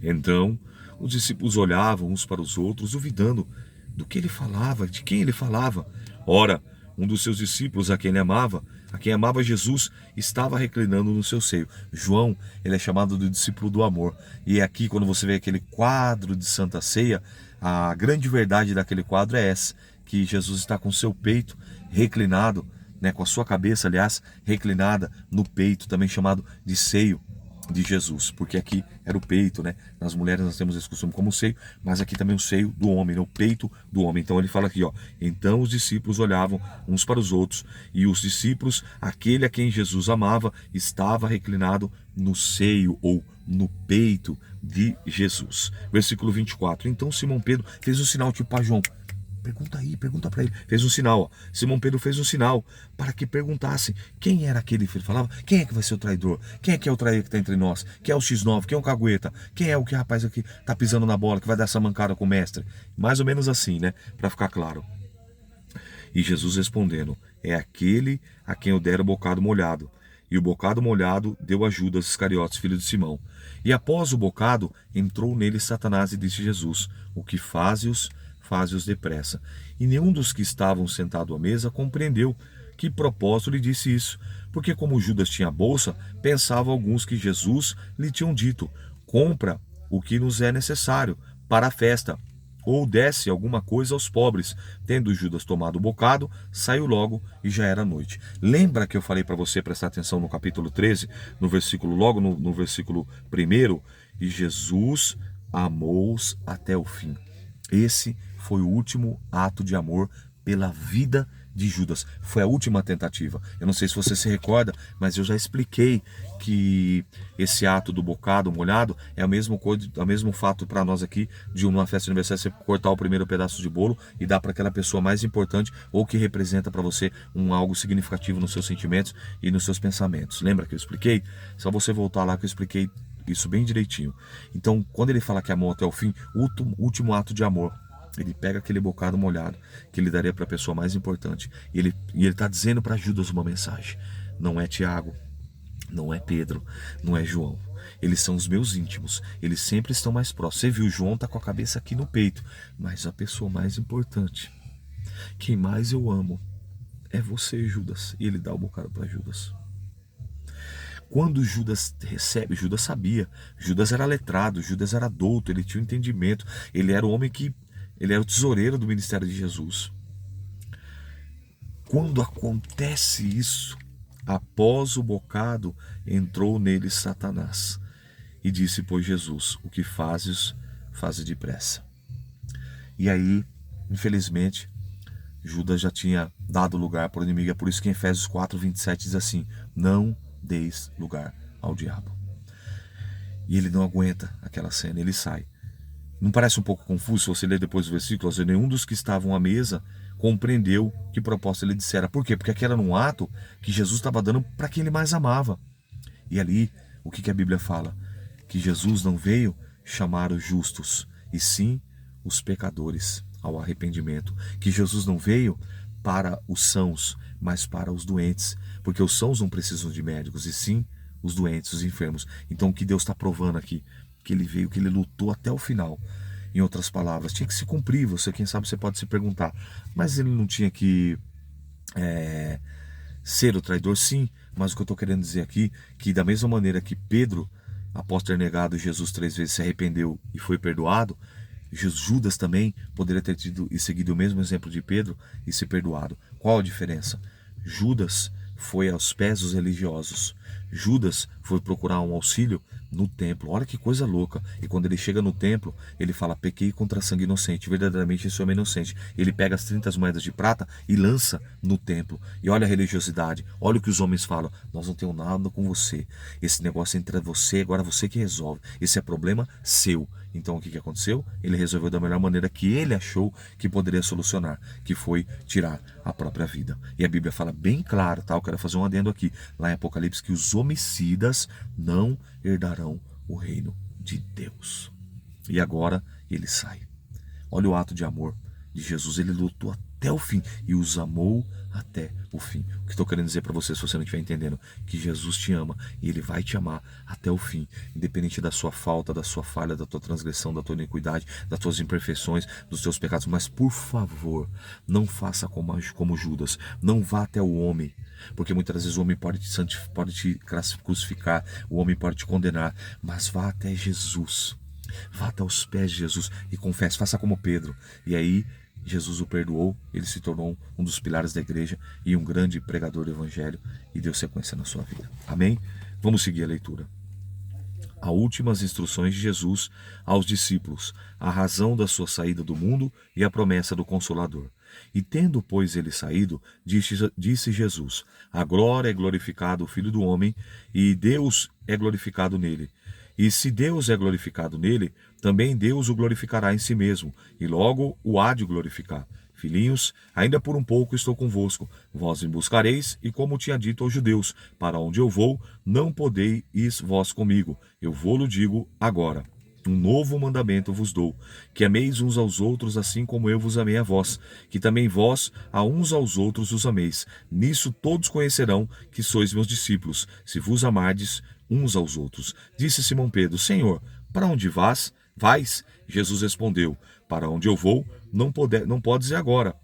Então, os discípulos olhavam uns para os outros, duvidando do que ele falava, de quem ele falava. Ora, um dos seus discípulos, a quem amava Jesus, estava reclinando no seu seio. João, ele é chamado de discípulo do amor. E aqui, quando você vê aquele quadro de Santa Ceia, a grande verdade daquele quadro é essa, que Jesus está com seu peito reclinado, com a sua cabeça, aliás, reclinada no peito, também chamado de seio de Jesus, porque aqui era o peito, Nas mulheres nós temos esse costume como seio, mas aqui também o seio do homem, o peito do homem. Então ele fala aqui, então os discípulos olhavam uns para os outros, e os discípulos, aquele a quem Jesus amava, estava reclinado no seio ou no peito de Jesus. Versículo 24. Então Simão Pedro fez um sinal tipo a João. Pergunta para ele. Fez um sinal. Simão Pedro fez um sinal para que perguntassem quem era aquele que ele falava. Quem é que vai ser o traidor? Quem é o traidor que está entre nós? Quem é o X9? Quem é o cagueta? Quem é o que rapaz aqui está pisando na bola, que vai dar essa mancada com o mestre? Mais ou menos assim, para ficar claro. E Jesus respondendo: é aquele a quem eu der o bocado molhado. E o bocado molhado deu a Judas Iscariotes, filho de Simão. E após o bocado, entrou nele Satanás e disse Jesus: o que faze-os depressa. E nenhum dos que estavam sentados à mesa compreendeu que propósito lhe disse isso, porque como Judas tinha bolsa, pensavam alguns que Jesus lhe tinham dito: compra o que nos é necessário para a festa, ou desse alguma coisa aos pobres. Tendo Judas tomado o bocado, saiu logo e já era noite. Lembra que eu falei para você prestar atenção no capítulo 13, no versículo, logo no versículo 1, e Jesus amou-os até o fim. Esse foi o último ato de amor pela vida de Judas. Foi a última tentativa. Eu não sei se você se recorda, mas eu já expliquei que esse ato do bocado molhado é o mesmo fato para nós aqui de numa festa de aniversário você cortar o primeiro pedaço de bolo e dar para aquela pessoa mais importante ou que representa para você algo significativo nos seus sentimentos e nos seus pensamentos. Lembra que eu expliquei? Só você voltar lá que eu expliquei isso bem direitinho. Então, quando ele fala que amou até o fim, o último ato de amor, ele pega aquele bocado molhado que ele daria para a pessoa mais importante. E ele está dizendo para Judas uma mensagem. Não é Tiago, não é Pedro, não é João. Eles são os meus íntimos. Eles sempre estão mais próximos. Você viu, João está com a cabeça aqui no peito. Mas a pessoa mais importante, quem mais eu amo, é você, Judas. E ele dá o bocado para Judas. Quando Judas recebe, Judas sabia. Judas era letrado, Judas era douto, ele tinha um entendimento. Ele era o homem ele era o tesoureiro do ministério de Jesus. Quando acontece isso, após o bocado, entrou nele Satanás e disse, pois Jesus, o que fazes, faze depressa. E aí, infelizmente, Judas já tinha dado lugar para o inimigo. É por isso que em Efésios 4:27 diz assim, não deis lugar ao diabo. E ele não aguenta aquela cena, ele sai. Não parece um pouco confuso se você ler depois do versículo? Nenhum dos que estavam à mesa compreendeu que proposta ele dissera. Por quê? Porque aqui era num ato que Jesus estava dando para quem ele mais amava. E ali, o que a Bíblia fala? Que Jesus não veio chamar os justos, e sim os pecadores ao arrependimento. Que Jesus não veio para os sãos, mas para os doentes. Porque os sãos não precisam de médicos, e sim os doentes, os enfermos. Então o que Deus está provando aqui? Que ele veio, que ele lutou até o final. Em outras palavras, tinha que se cumprir. Você, quem sabe, você pode se perguntar, mas ele não tinha que ser o traidor? Sim, mas o que eu estou querendo dizer aqui, que da mesma maneira que Pedro, após ter negado Jesus 3 vezes, se arrependeu e foi perdoado, Judas também poderia ter tido e seguido o mesmo exemplo de Pedro e se perdoado. Qual a diferença? Judas foi aos pés dos religiosos. Judas foi procurar um auxílio no templo. Olha que coisa louca. E quando ele chega no templo, ele fala, pequei contra sangue inocente. Verdadeiramente esse homem é inocente. Ele pega as 30 moedas de prata e lança no templo. E olha a religiosidade. Olha o que os homens falam. Nós não temos nada com você. Esse negócio entre você, agora você que resolve. Esse é problema seu. Então o que aconteceu? Ele resolveu da melhor maneira que ele achou que poderia solucionar, que foi tirar a própria vida. E a Bíblia fala bem claro, tá? Eu quero fazer um adendo aqui, lá em Apocalipse, que os homicidas não herdarão o reino de Deus. E agora ele sai. Olha o ato de amor de Jesus, ele lutou até o fim e os amou até o fim. O que estou querendo dizer para você, se você não estiver entendendo, que Jesus te ama e ele vai te amar até o fim, independente da sua falta, da sua falha, da tua transgressão, da tua iniquidade, das tuas imperfeições, dos teus pecados. Mas por favor, não faça como Judas, não vá até o homem, porque muitas vezes o homem pode te crucificar, o homem pode te condenar, mas vá até Jesus. Vá até os pés de Jesus e confesse, faça como Pedro. E aí Jesus o perdoou, ele se tornou um dos pilares da igreja e um grande pregador do evangelho e deu sequência na sua vida. Amém? Vamos seguir a leitura. As últimas instruções de Jesus aos discípulos, a razão da sua saída do mundo e a promessa do Consolador. E tendo, pois, ele saído, disse Jesus, agora é glorificado o Filho do Homem e Deus é glorificado nele. E se Deus é glorificado nele, também Deus o glorificará em si mesmo, e logo o há de glorificar. Filhinhos, ainda por um pouco estou convosco. Vós me buscareis, e como tinha dito aos judeus, para onde eu vou, não podeis ir vós comigo. Eu vou-lo digo agora. Um novo mandamento vos dou, que ameis uns aos outros assim como eu vos amei a vós, que também vós a uns aos outros os ameis. Nisso todos conhecerão que sois meus discípulos, se vos amardes uns aos outros. Disse Simão Pedro, Senhor, para onde vais? Jesus respondeu, para onde eu vou, não podes ir agora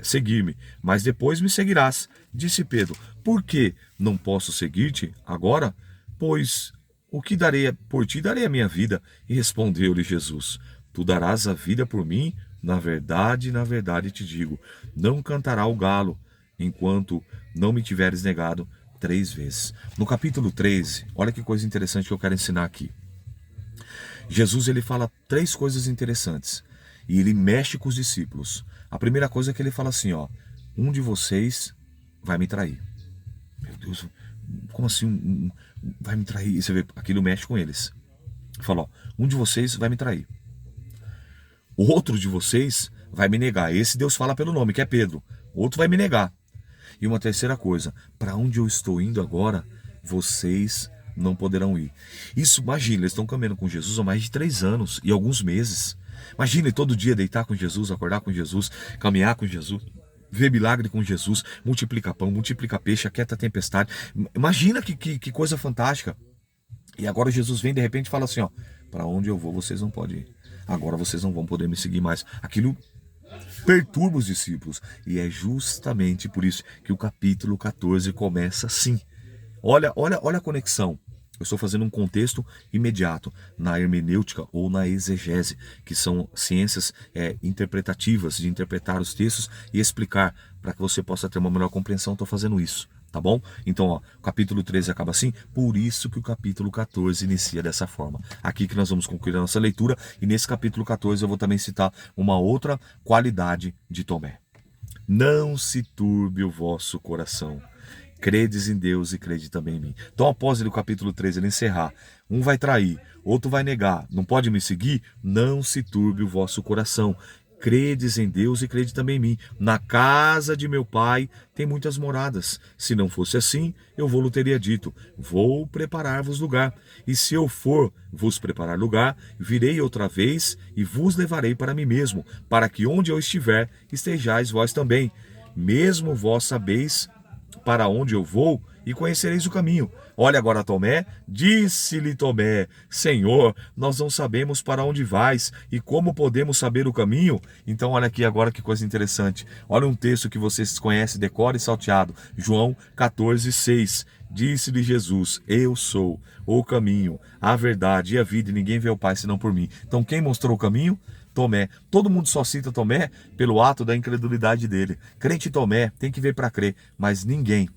seguir-me, mas depois me seguirás. Disse Pedro, por que não posso seguir-te agora? Pois o que darei por ti, darei a minha vida. E respondeu-lhe Jesus, Tu darás a vida por mim? Na verdade te digo, não cantará o galo, enquanto não me tiveres negado 3 vezes. No capítulo 13, olha que coisa interessante que eu quero ensinar aqui. Jesus ele fala 3 coisas interessantes e ele mexe com os discípulos. A primeira coisa é que ele fala assim, ó, um de vocês vai me trair. Meu Deus, como assim vai me trair? E você vê, aquilo mexe com eles. Ele fala, ó, um de vocês vai me trair. O outro de vocês vai me negar. Esse Deus fala pelo nome, que é Pedro. O outro vai me negar. E uma terceira coisa, para onde eu estou indo agora, vocês não poderão ir. Isso, imagina, eles estão caminhando com Jesus há mais de 3 anos e alguns meses. Imagine todo dia deitar com Jesus, acordar com Jesus, caminhar com Jesus, ver milagre com Jesus, multiplica pão, multiplica peixe, aquieta a tempestade. Imagina que coisa fantástica. E agora Jesus vem de repente e fala assim, ó, para onde eu vou vocês não podem ir. Agora vocês não vão poder me seguir mais. Aquilo perturba os discípulos. E é justamente por isso que o capítulo 14 começa assim. Olha a conexão. Eu estou fazendo um contexto imediato na hermenêutica ou na exegese, que são ciências interpretativas, de interpretar os textos e explicar para que você possa ter uma melhor compreensão. Estou fazendo isso, tá bom? Então, ó, o capítulo 13 acaba assim, por isso que o capítulo 14 inicia dessa forma. Aqui que nós vamos concluir a nossa leitura, e nesse capítulo 14 eu vou também citar uma outra qualidade de Tomé. Não se turbe o vosso coração. Credes em Deus e crede também em mim. Então, após o capítulo 13 ele encerrar, um vai trair, outro vai negar, não pode me seguir? Não se turbe o vosso coração. Credes em Deus e crede também em mim. Na casa de meu pai tem muitas moradas. Se não fosse assim, eu vou-lhe teria dito, vou preparar-vos lugar. E se eu for vos preparar lugar, virei outra vez e vos levarei para mim mesmo, para que onde eu estiver, estejais vós também. Mesmo vós sabeis para onde eu vou e conhecereis o caminho. Olha agora Tomé, disse-lhe Tomé, Senhor, nós não sabemos para onde vais e como podemos saber o caminho? Então olha aqui agora que coisa interessante. Olha um texto que vocês conhecem, decora e salteado. João 14:6. Disse-lhe Jesus, eu sou o caminho, a verdade e a vida, e ninguém vê o Pai senão por mim. Então quem mostrou o caminho? Tomé. Todo mundo só cita Tomé pelo ato da incredulidade dele. Crente Tomé tem que ver para crer, mas ninguém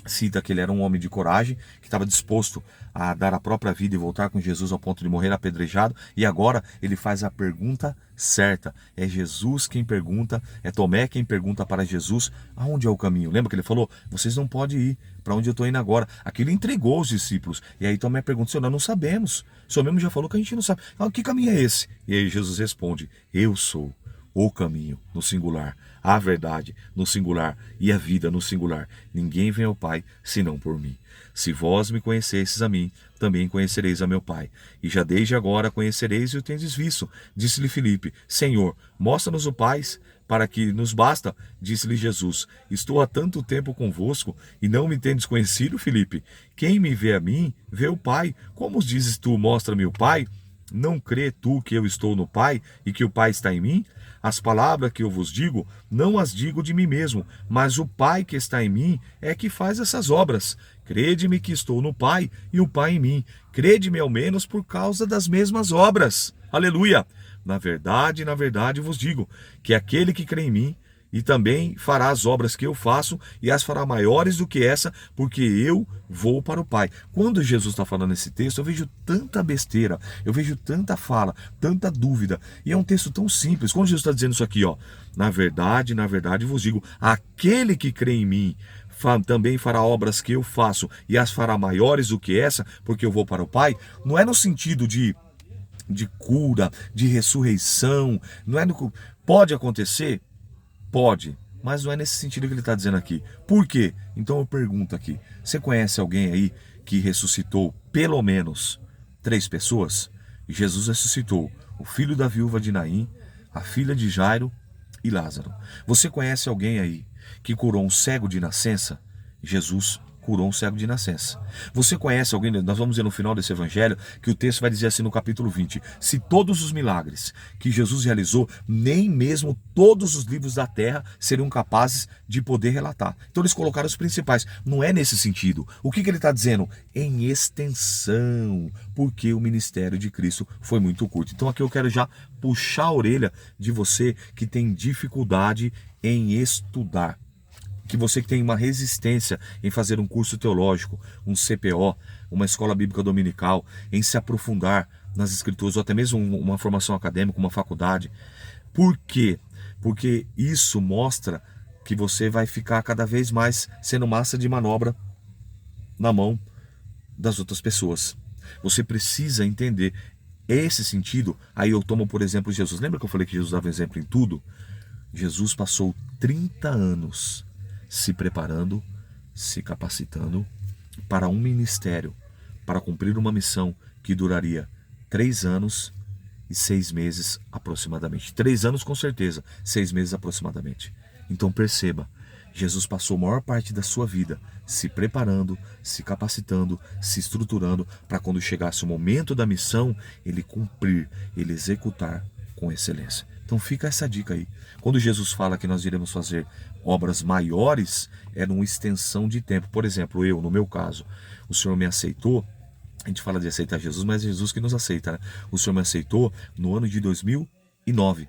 cita que ele era um homem de coragem, que estava disposto a dar a própria vida e voltar com Jesus ao ponto de morrer apedrejado. E agora ele faz a pergunta certa. É Jesus quem pergunta, é Tomé quem pergunta para Jesus aonde é o caminho. Lembra que ele falou, vocês não podem ir para onde eu estou indo agora. Aquilo intrigou os discípulos. E aí Tomé pergunta, Senhor, nós não sabemos. O Senhor mesmo já falou que a gente não sabe. Ah, que caminho é esse? E aí Jesus responde, eu sou o caminho, no singular, a verdade, no singular, e a vida, no singular. Ninguém vem ao Pai, senão por mim. Se vós me conhecesseis a mim, também conhecereis a meu Pai. E já desde agora conhecereis e o tendes visto. Disse-lhe Filipe, Senhor, mostra-nos o Pai, para que nos basta. Disse-lhe Jesus, estou há tanto tempo convosco, e não me tendes conhecido, Filipe? Quem me vê a mim, vê o Pai. Como dizes tu, mostra-me o Pai? Não crê tu que eu estou no Pai, e que o Pai está em mim? As palavras que eu vos digo, não as digo de mim mesmo, mas o Pai que está em mim é que faz essas obras. Crede-me que estou no Pai e o Pai em mim. Crede-me ao menos por causa das mesmas obras. Aleluia! Na verdade vos digo, que aquele que crê em mim, e também fará as obras que eu faço, e as fará maiores do que essa, porque eu vou para o Pai. Quando Jesus está falando esse texto, eu vejo tanta besteira, eu vejo tanta fala, tanta dúvida, e é um texto tão simples. Quando Jesus está dizendo isso aqui, ó, na verdade vos digo, aquele que crê em mim, também fará obras que eu faço, e as fará maiores do que essa, porque eu vou para o Pai, não é no sentido de cura, de ressurreição, não é no... Pode acontecer? Pode, mas não é nesse sentido que ele está dizendo aqui. Por quê? Então eu pergunto aqui, você conhece alguém aí que ressuscitou pelo menos 3 pessoas? Jesus ressuscitou o filho da viúva de Naim, a filha de Jairo e Lázaro. Você conhece alguém aí que curou um cego de nascença? Jesus curou um cego de nascença. Você conhece alguém, nós vamos ver no final desse evangelho, que o texto vai dizer assim no capítulo 20, se todos os milagres que Jesus realizou, nem mesmo todos os livros da terra seriam capazes de poder relatar. Então eles colocaram os principais. Não é nesse sentido. O que ele está dizendo? Em extensão, porque o ministério de Cristo foi muito curto. Então aqui eu quero já puxar a orelha de você que tem dificuldade em estudar, que você que tem uma resistência em fazer um curso teológico, um CPO, uma escola bíblica dominical, em se aprofundar nas escrituras, ou até mesmo uma formação acadêmica, uma faculdade. Por quê? Porque isso mostra que você vai ficar cada vez mais sendo massa de manobra na mão das outras pessoas. Você precisa entender esse sentido. Aí eu tomo, por exemplo, Jesus. Lembra que eu falei que Jesus dava exemplo em tudo? Jesus passou 30 anos se preparando, se capacitando para um ministério, para cumprir uma missão que duraria 3 anos e 6 meses aproximadamente. 3 anos com certeza, 6 meses aproximadamente. Então perceba, Jesus passou a maior parte da sua vida se preparando, se capacitando, se estruturando para quando chegasse o momento da missão, ele cumprir, ele executar com excelência. Então fica essa dica aí. Quando Jesus fala que nós iremos fazer obras maiores, é numa extensão de tempo. Por exemplo, no meu caso, o Senhor me aceitou. A gente fala de aceitar Jesus, mas é Jesus que nos aceita, né? O Senhor me aceitou no ano de 2009,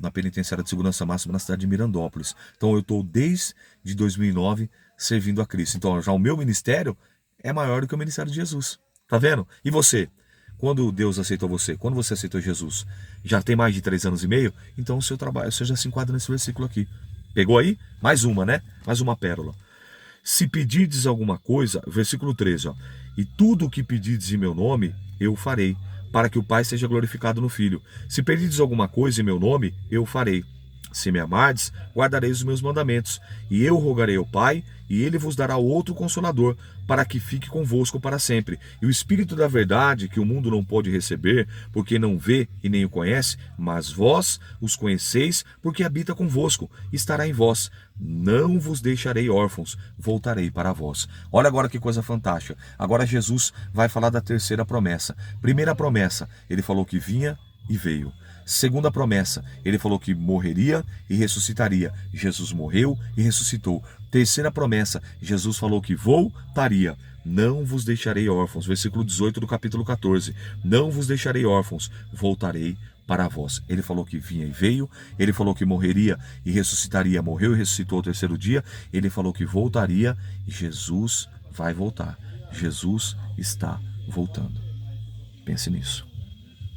na penitenciária de segurança máxima na cidade de Mirandópolis. Então eu estou desde 2009 servindo a Cristo. Então já o meu ministério é maior do que o ministério de Jesus. Tá vendo? E você? Quando Deus aceitou você? Quando você aceitou Jesus? Já tem mais de 3 anos e meio? Então o seu trabalho, você já se enquadra nesse versículo aqui. Pegou aí? Mais uma, né? Mais uma pérola. Se pedirdes alguma coisa, versículo 13, ó. E tudo o que pedirdes em meu nome, eu farei, para que o Pai seja glorificado no Filho. Se pedirdes alguma coisa em meu nome, eu farei. Se me amardes, guardareis os meus mandamentos. E eu rogarei ao Pai, e ele vos dará outro Consolador, para que fique convosco para sempre. E o Espírito da verdade, que o mundo não pode receber, porque não vê e nem o conhece, mas vós os conheceis, porque habita convosco, estará em vós. Não vos deixarei órfãos, voltarei para vós. Olha agora que coisa fantástica. Agora Jesus vai falar da terceira promessa. Primeira promessa, ele falou que vinha e veio. Segunda promessa, ele falou que morreria e ressuscitaria. Jesus morreu e ressuscitou. Terceira promessa, Jesus falou que voltaria. Não vos deixarei órfãos. Versículo 18 do capítulo 14. Não vos deixarei órfãos, voltarei para vós. Ele falou que vinha e veio. Ele falou que morreria e ressuscitaria. Morreu e ressuscitou ao terceiro dia. Ele falou que voltaria e Jesus vai voltar. Jesus está voltando. Pense nisso.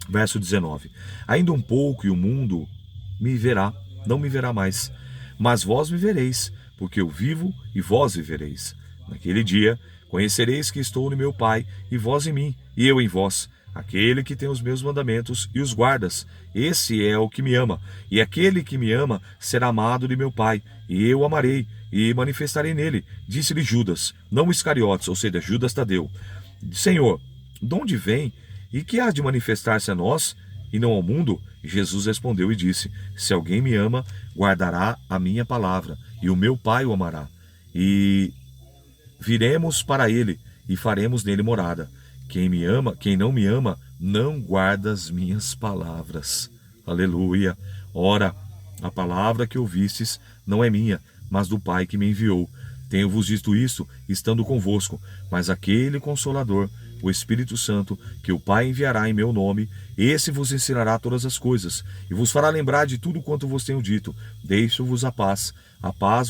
Verso 19. Ainda um pouco e o mundo me verá, não me verá mais. Mas vós me vereis, porque eu vivo e vós vivereis. Naquele dia conhecereis que estou no meu Pai, e vós em mim, e eu em vós. Aquele que tem os meus mandamentos e os guardas, esse é o que me ama. E aquele que me ama será amado de meu Pai, e eu amarei, e manifestarei nele. Disse-lhe Judas, não Iscariotes, ou seja, Judas Tadeu. Senhor, de onde vem? E que há de manifestar-se a nós e não ao mundo? Jesus respondeu e disse, se alguém me ama, guardará a minha palavra, e o meu Pai o amará. E viremos para ele, e faremos nele morada. Quem me ama, quem não me ama, não guarda as minhas palavras. Aleluia. Ora, a palavra que ouvistes não é minha, mas do Pai que me enviou. Tenho-vos dito isto, estando convosco, mas aquele Consolador, o Espírito Santo, que o Pai enviará em meu nome, esse vos ensinará todas as coisas, e vos fará lembrar de tudo quanto vos tenho dito. Deixo-vos a paz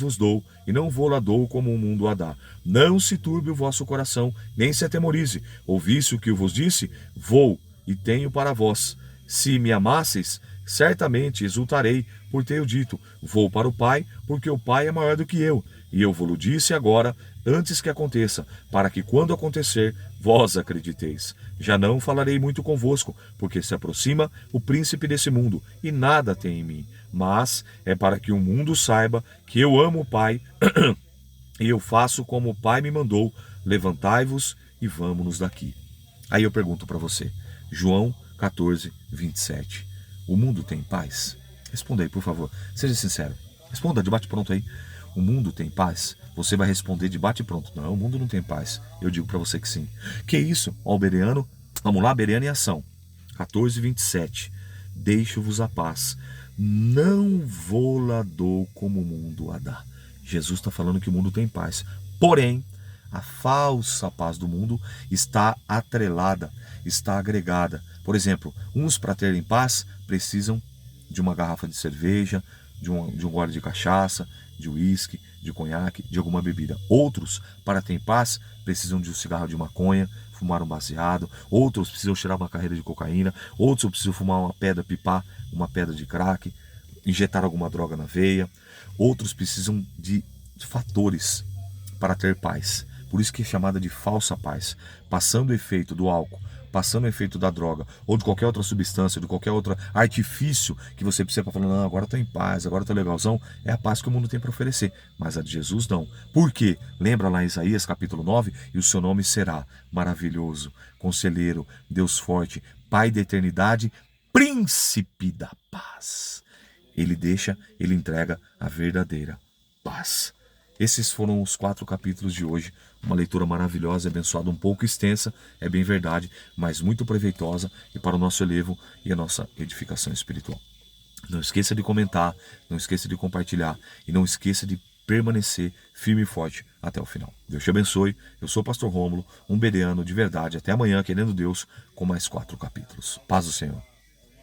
vos dou, e não vou-la dou como o mundo a dá. Não se turbe o vosso coração, nem se atemorize. Ouviste o que eu vos disse? Vou, e tenho para vós. Se me amasseis, certamente exultarei por ter dito, vou para o Pai, porque o Pai é maior do que eu. E eu vos-lo disse agora, antes que aconteça, para que quando acontecer, vós acrediteis. Já não falarei muito convosco, porque se aproxima o príncipe desse mundo, e nada tem em mim. Mas é para que o mundo saiba que eu amo o Pai, e eu faço como o Pai me mandou. Levantai-vos e vamos-nos daqui. Aí eu pergunto para você, João 14, 27. O mundo tem paz? Responda aí, por favor. Seja sincero. Responda, debate pronto aí. O mundo tem paz? Você vai responder de bate pronto: não, o mundo não tem paz. Eu digo para você que sim. Que isso? Ó, o Bereano, vamos lá, Bereano em ação. 14:27. Deixo-vos a paz. Não vou-la dou como o mundo a dá. Jesus está falando que o mundo tem paz. Porém, a falsa paz do mundo está atrelada, está agregada. Por exemplo, uns para terem paz precisam de uma garrafa de cerveja, de um gole de cachaça, de uísque, de conhaque, de alguma bebida. Outros, para ter paz, precisam de um cigarro de maconha, fumar um baseado. Outros precisam tirar uma carreira de cocaína. Outros precisam fumar uma pedra, pipar uma pedra de crack, injetar alguma droga na veia. Outros precisam de fatores para ter paz. Por isso que é chamada de falsa paz. Passando o efeito do álcool, passando o efeito da droga, ou de qualquer outra substância, de qualquer outro artifício que você precisa para falar: não, agora estou em paz, agora estou legalzão, é a paz que o mundo tem para oferecer. Mas a de Jesus não. Por quê? Lembra lá em Isaías capítulo 9? E o seu nome será maravilhoso, conselheiro, Deus forte, Pai da eternidade, príncipe da paz. Ele entrega a verdadeira paz. Esses foram os 4 capítulos de hoje. Uma leitura maravilhosa, abençoada, um pouco extensa, é bem verdade, mas muito proveitosa e para o nosso elevo e a nossa edificação espiritual. Não esqueça de comentar, não esqueça de compartilhar e não esqueça de permanecer firme e forte até o final. Deus te abençoe. Eu sou o pastor Rômulo, um bereano de verdade. Até amanhã, querendo Deus, com mais 4 capítulos. Paz do Senhor.